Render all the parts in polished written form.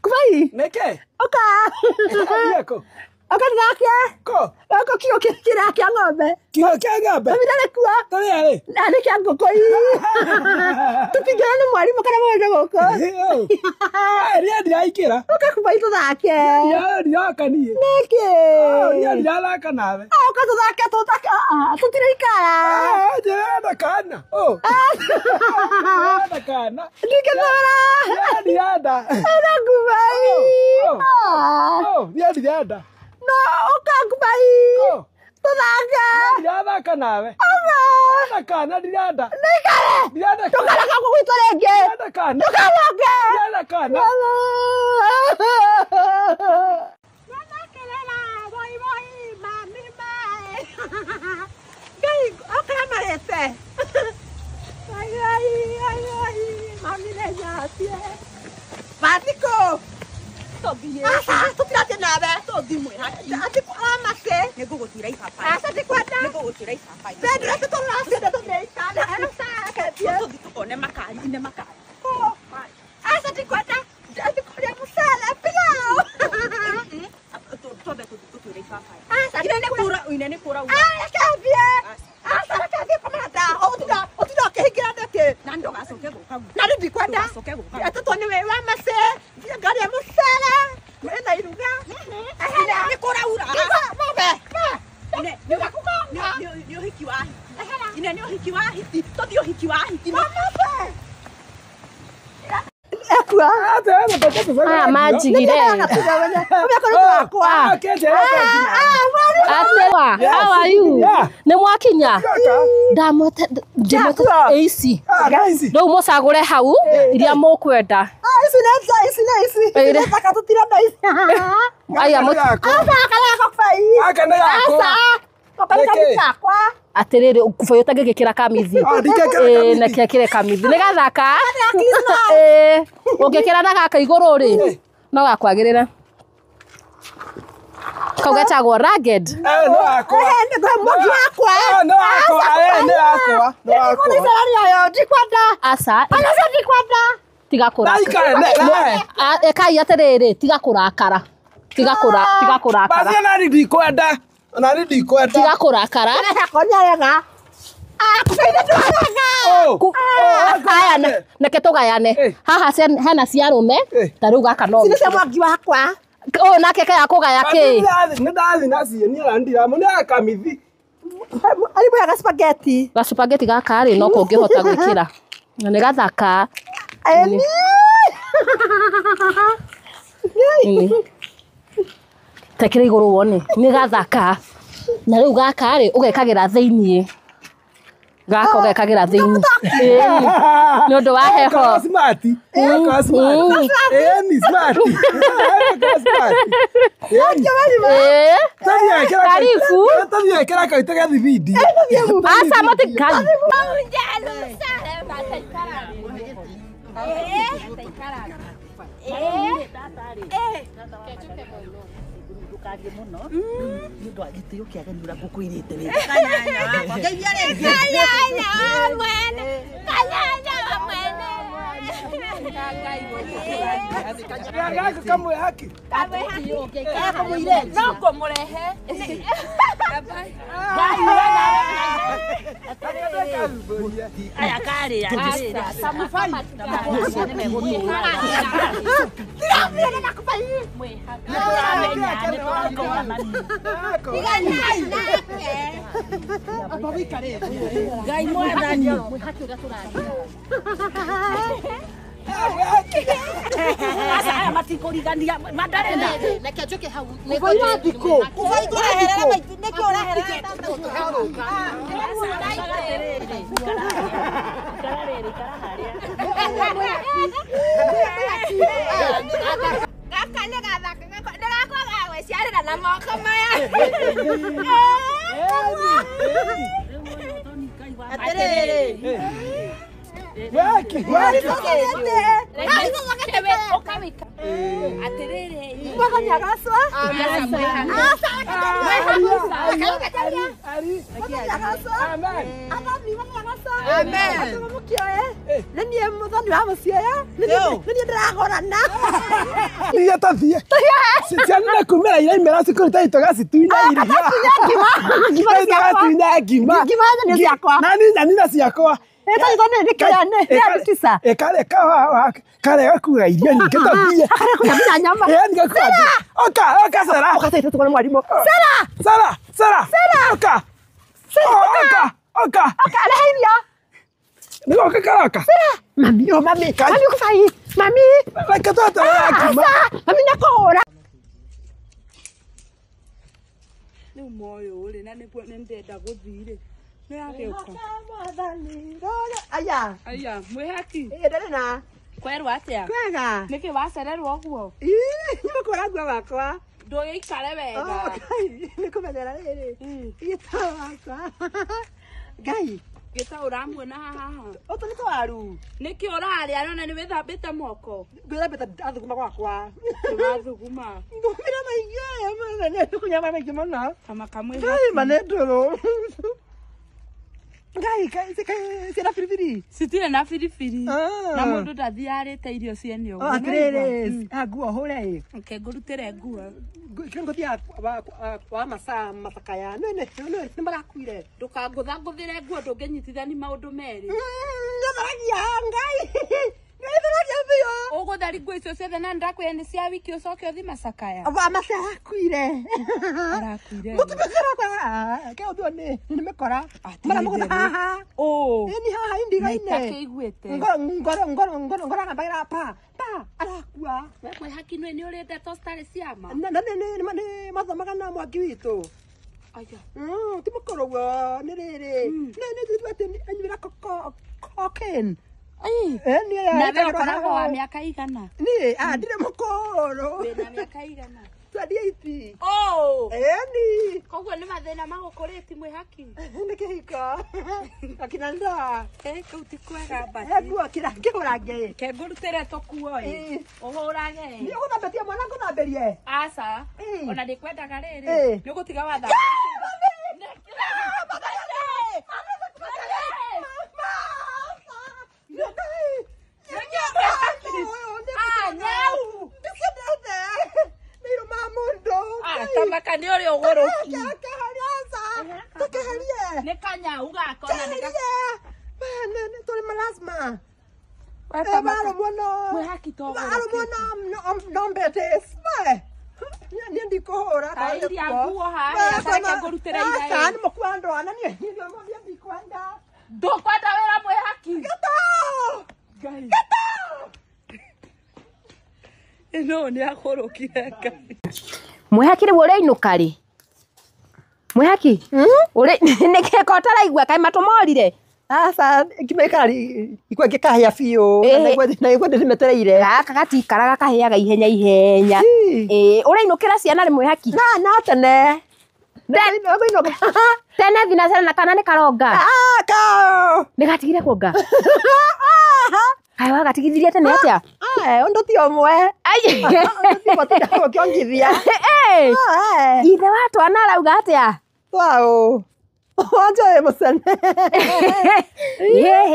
Kubai. Neke. Oka. Yako. Oka nake. Ko. Oka kio kira kia ng'ombe. Kio kia ng'ombe. Mimi ndale kuwa. Tole yale. Ndale kia ngoko hii. Tupigane mwalimu kana mwana goko. Ria ndiraikira. Oka Kubai tuthake. Ya ndirakanie. Neke. Ria ndirathaka nawe. Oka tuthake tutaka. Tutiraikara. Ndĩrenda kana. Ndĩrenda kana. Ndikethora. Ndĩrenda. Ana Kubai. Ria ndĩrenda. No, oka Kubai. Tuthaka. Ndirathaka nawe. Ndĩrenda kana ndĩrenda. Ndikare. Ndĩrenda kana. Tukareka kugwitwo rĩngĩ. Ndĩrenda kana. Tukamoke. Ndĩrenda kana. Matiko. Asa, tutiratia nawe. Atiku amake. Nĩngũgũtuĩra ibaba. Asa tikwenda. Nĩngũgũtuĩra ibaba. Ndĩrenda tũtũracia tũtũreikana. Asa Tũthiĩ tũkone makari, ine makari. Asa tikwenda. Atikuria musala pilau. Twambe tũtuĩre ibaba. Asa Ine nĩ kũra. rekambie. Asa rekambie komanda. Ũtida ũkĩhingĩra ndeke. Na ndũgacoke gũka. Na rĩu ndikwenda. Ndũgacoke gũka. Atũtwo nĩ wĩ wa mace. Ngari ya musala. Mwĩna iruga. Nĩ kũraura. Mombe. Ine nĩ ũhiki wa hiti. Ine nĩ ũhiki wa hiti. Tũthiĩ ũhiki wa hiti. Ekua. Aya manjigire. Atewa, how are you? Nĩ mwakinya? Ndamote ici. Rĩu mũcagũre hau iria mũkwenda. Ici. Ndaka tutira na ici. Aya Asa kala Kubai. Aka nĩ gakwa. Kwa. atĩrĩrĩ Kubai ũtangĩgĩkĩra kamithi. Nake kĩre kamithi. Nĩ gathaka. Ũngĩkĩra na gaka igũrũ rĩ no gakwagĩrĩra. Kau getagwo ragged. No akwa. Aca. Tiga kũrakara. Ekai atĩrĩrĩ tiga kũrakara. Tiga kũrakara. Basi nani ndikwenda. Nani ndikwenda. Tiga kũrakara. Aya neke tũgayane. Haha hena cia arũme ta rĩu gaka no. Nake kaya kũgaya kĩ? Nĩ ndathi nacio niĩ ona ndiramũnĩ akamithi. Gacupageti gaka rĩ no kũngĩhota gwĩkĩra. Na nĩ gathaka. Tekĩra igũrũ wone. Nĩ gathaka. Na rĩu gaka rĩ ũgekagĩra thĩiniĩ. Gaka ũgekagĩra thĩiniĩ. Nĩ ũndũ wa heho. Smart. Karibu. Tũthiĩ kaitege thibindi. Aca matikari. Ndũkarie mũno. Nĩ ũndũ wa gĩtĩo kĩaganu ũrĩa ngũkwĩrĩte rĩu. Gaka kamwe haki. No kũmũrehe. Aya karĩa. Ngai mwathani. Asa aya matikũrigania mandarenda. Reke njoke hau. Kubai kũrehere maitũ nĩkĩ ũrehere. Gaka nĩ gathaka ndĩrakwaga gwĩciarĩra na moko maya. Atĩrĩrĩ. Waki. wika. Atiriri. Mwaga nyagaswa. Ciana kumera iraimera cukuru ta itoga citunya iria. Nani ciakwa. Karega kuga irio nyingĩ tathie. Oka Sara. Oka. Nĩgoka karaka. Mami kufai. Mami. Reke twatara ngima. Mami nakũhũra. Nĩ moyo ũrĩ na nĩguo nĩndenda gũthiĩ-rĩ. Nĩyagĩũka. Aya. Aya, mwĩhaki. Ndarĩ na. Kwerwo atĩa? Kwega. Nĩkĩ wacererwo ũguo? Nĩmũkũra guo wakwa. Ndũgĩikare wega. Nĩkũmenyera rĩrĩ. Gĩtaũ wakwa. Ngai. Gĩtaũ ũramuona haha. Ũtũ nĩ twaru. Nĩkĩ ũrarĩa nona nĩwĩthambĩte moko? Ngwĩthambĩte ndathuguma gwakwa. Ndũrathuguma. Ngumĩra maingĩ. Nĩkũnyama maingĩ mũno. Kama kamwe. Ngai manendũrũ. Ngai ciĩna biribiri. Citirĩ na biribiri. Na mũndũ ndathiarĩte irio ciene ũguo. Atĩrĩrĩ, nguo hũre. Reke ngũrutĩre nguo. Ngũthiaga wa macakaya. Nĩ marakuire. Ndũkangũthangũthĩre nguo ndũngĩnyitithani maũndũ merĩ. Nĩtharagia Ngai. Nĩtharagia biũ. Ũgũthari nguo icio ciothe na nĩndakwĩra nĩ cia wiki ũcoke ũthiĩ macakaya. Wa macakaya arakuire. Arakuire. Mũtumia kwa ke ũthio nĩmĩkora. Maramũgũtha haha. Ni haha indiga-inĩ. Itakĩiguĩte. Ngoro ngambagira pa arakua. Mwĩhaki nĩ ũrĩ ndeto citarĩ ciama. Nĩ mathomaga na mwangi witũ. Aya. Ti mũkũrũ guo nĩ rĩrĩ. Nĩ atĩ anyuĩra cocaine. Na we ũkoragwo wa mĩaka igana? Niĩ ndirĩ mũkũrũ. Wĩna mĩaka igana? 28. Ni. Koguo nĩ mathĩna magũkũrĩti mwĩhaki? Nĩ kĩhiko. Akina nda. Kĩu ti kwega bati. Nguo ngĩhũra ngĩ. Ke ngũrutĩre tũkuo-ĩ. Ũhũrage. Nĩ ũgũthambĩtie mwana ngũthambĩrie? Aca. Ona ndĩkwendaga rĩrĩ. Nĩ ũgũtiga wathambĩtie. Tamaka nĩ ũrĩ ũgũrũki. Nĩ kanyau gakona tũrĩ malasma. Mwĩhaki to ndombete niĩ ndikũhũra. Kairia nguo harĩa tareke ngũrutĩre iraĩ. Nĩ mũkua ndwana niĩ ndikwenda. Ndũkwenda wĩra mwĩhaki? Ngai. Ĩno nĩ akũrũkire Ngai. Mwĩhaki rĩu ũrĩinũka rĩ? Mwĩhaki? Nĩkĩko ũtaraigua kaĩ matũ morire? Aca ngĩmaikara ikwe ngĩkahĩa biũ na igwe ndĩmetereire. Gaka gatikaraga kahĩaga ihenya. Ũrĩinũkĩra ciana rĩ Mwĩhaki? No tene. Tene thina na kana nĩ karonga? Nĩ gatigire kuonga? Kaĩ wagatigithirie tene atĩa? Ũndũ ti ũmwe. Ũndũ ũkĩongithia. Ithe wa twana arauga atĩa? Wao. Wanjoe mũcene.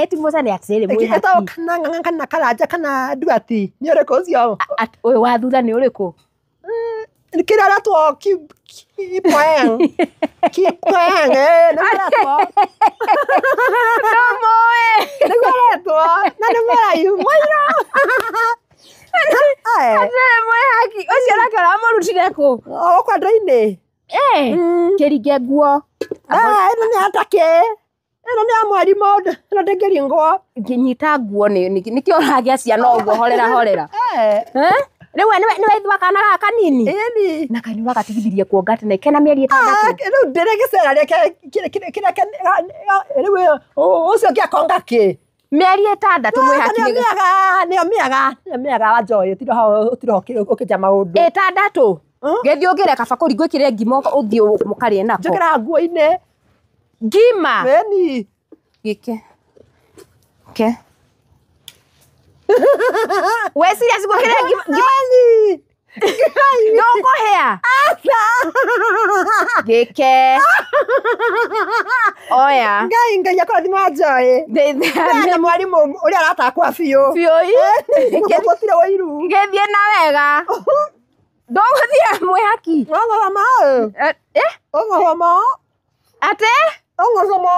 Ti mũcene atĩrĩrĩ Mwĩhaki. Ĩtagwo kana karanja kana nduati. Nĩ ũrĩkũ ũcio? Ũyũ wa thutha nĩ ũrĩkũ? Kĩrĩa aratwo Kipoeng. Nĩ aratwo. Ndũmũĩ. Nĩ aratwo. Na nĩ mũraihu mũiro. Atĩrĩ Mwĩhaki ũcio nake ũramũrutire kũ? Kwa ndũ-inĩ. Kĩringe nguo. Ĩno nĩ atake. Ĩno nĩ ya mwarimũ. Ĩno ndĩngĩringwo. Nyita nguo nĩkĩo ũragĩa ciana ũguo horera. Rĩu nĩ waithua kana gaka kanini? Ĩni. Na kaĩ nĩwagatigithirie kuonga tene kena mĩeri 6. Rĩu ndĩrĩ gĩcera rĩake rĩu ũcio ngĩakonga kĩ? Mĩeri 6 Mwĩhaki. Nĩyo mĩaga wa Njoĩ ũtiro ũkĩnja maũndũ. 6? Gĩthiĩ ũngĩre kaba kũri gwĩkĩre ngima ũthiĩ mũkarĩe nako. Njĩkĩra nguo-inĩ. Ngima? Ĩni. Gĩke. Ke. We serious gukire no go here. Gike. Oya. Ngai yakora thima joy. Na mwarimu uri aratakwa biũ. Ngĩgũtire wĩiru. Ngĩthiĩ na wega. Ndũgũthiĩ mwĩhaki. Ng'oma. Ng'oma. Ate? Ng'oma.